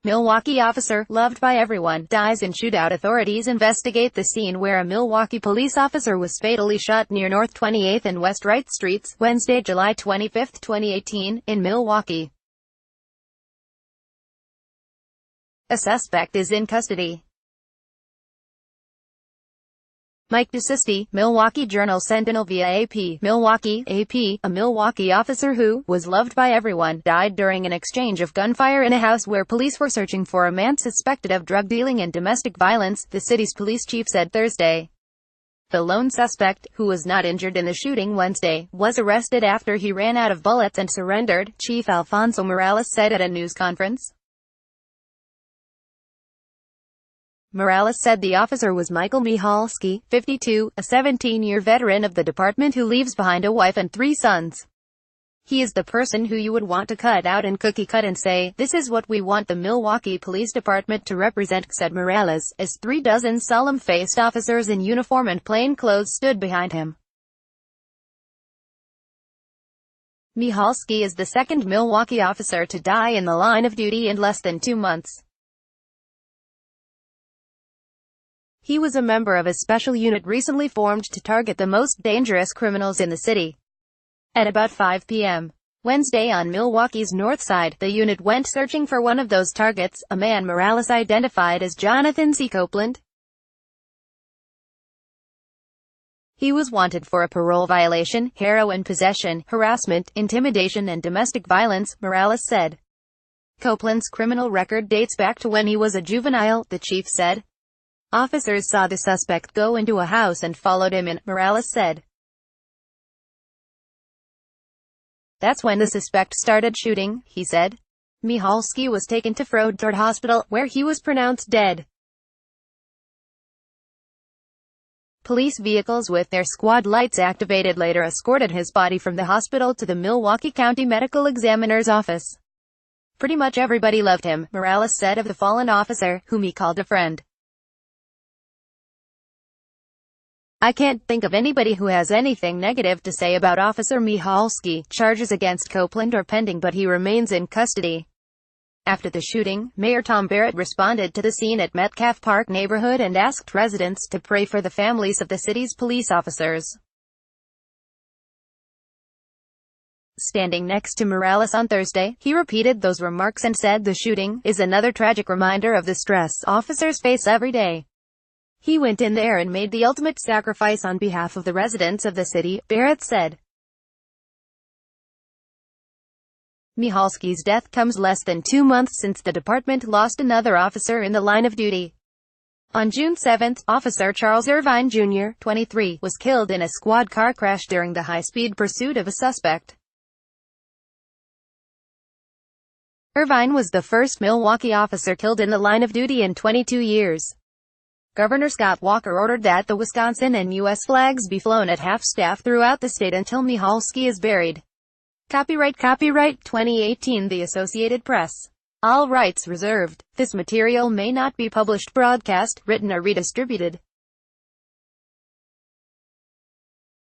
Milwaukee officer, loved by everyone, dies in shootout. Authorities investigate the scene where a Milwaukee police officer was fatally shot near North 28th and West Wright Streets, Wednesday, July 25, 2018, in Milwaukee. A suspect is in custody. Mike DeSisti, Milwaukee Journal-Sentinel via AP. Milwaukee, AP, a Milwaukee officer who was loved by everyone, died during an exchange of gunfire in a house where police were searching for a man suspected of drug dealing and domestic violence, the city's police chief said Thursday. The lone suspect, who was not injured in the shooting Wednesday, was arrested after he ran out of bullets and surrendered, Chief Alfonso Morales said at a news conference. Morales said the officer was Michael Michalski, 52, a 17-year veteran of the department who leaves behind a wife and 3 sons. He is the person who you would want to cut out and cookie cut and say, "This is what we want the Milwaukee Police Department to represent," said Morales, as 36 solemn-faced officers in uniform and plain clothes stood behind him. Michalski is the second Milwaukee officer to die in the line of duty in less than 2 months. He was a member of a special unit recently formed to target the most dangerous criminals in the city. At about 5 p.m. Wednesday on Milwaukee's north side, the unit went searching for one of those targets, a man Morales identified as Jonathan C. Copeland. He was wanted for a parole violation, heroin possession, harassment, intimidation and domestic violence, Morales said. Copeland's criminal record dates back to when he was a juvenile, the chief said. Officers saw the suspect go into a house and followed him in, Morales said. That's when the suspect started shooting, he said. Michalski was taken to Froedtert Hospital, where he was pronounced dead. Police vehicles with their squad lights activated later escorted his body from the hospital to the Milwaukee County Medical Examiner's office. Pretty much everybody loved him, Morales said of the fallen officer, whom he called a friend. I can't think of anybody who has anything negative to say about Officer Michalski. Charges against Copeland are pending but he remains in custody. After the shooting, Mayor Tom Barrett responded to the scene at Metcalf Park neighborhood and asked residents to pray for the families of the city's police officers. Standing next to Morales on Thursday, he repeated those remarks and said the shooting is another tragic reminder of the stress officers face every day. He went in there and made the ultimate sacrifice on behalf of the residents of the city, Barrett said. Michalski's death comes less than 2 months since the department lost another officer in the line of duty. On June 7, Officer Charles Irvine Jr., 23, was killed in a squad car crash during the high-speed pursuit of a suspect. Irvine was the first Milwaukee officer killed in the line of duty in 22 years. Governor Scott Walker ordered that the Wisconsin and U.S. flags be flown at half-staff throughout the state until Michalski is buried. Copyright 2018 The Associated Press. All rights reserved. This material may not be published, broadcast, written or redistributed.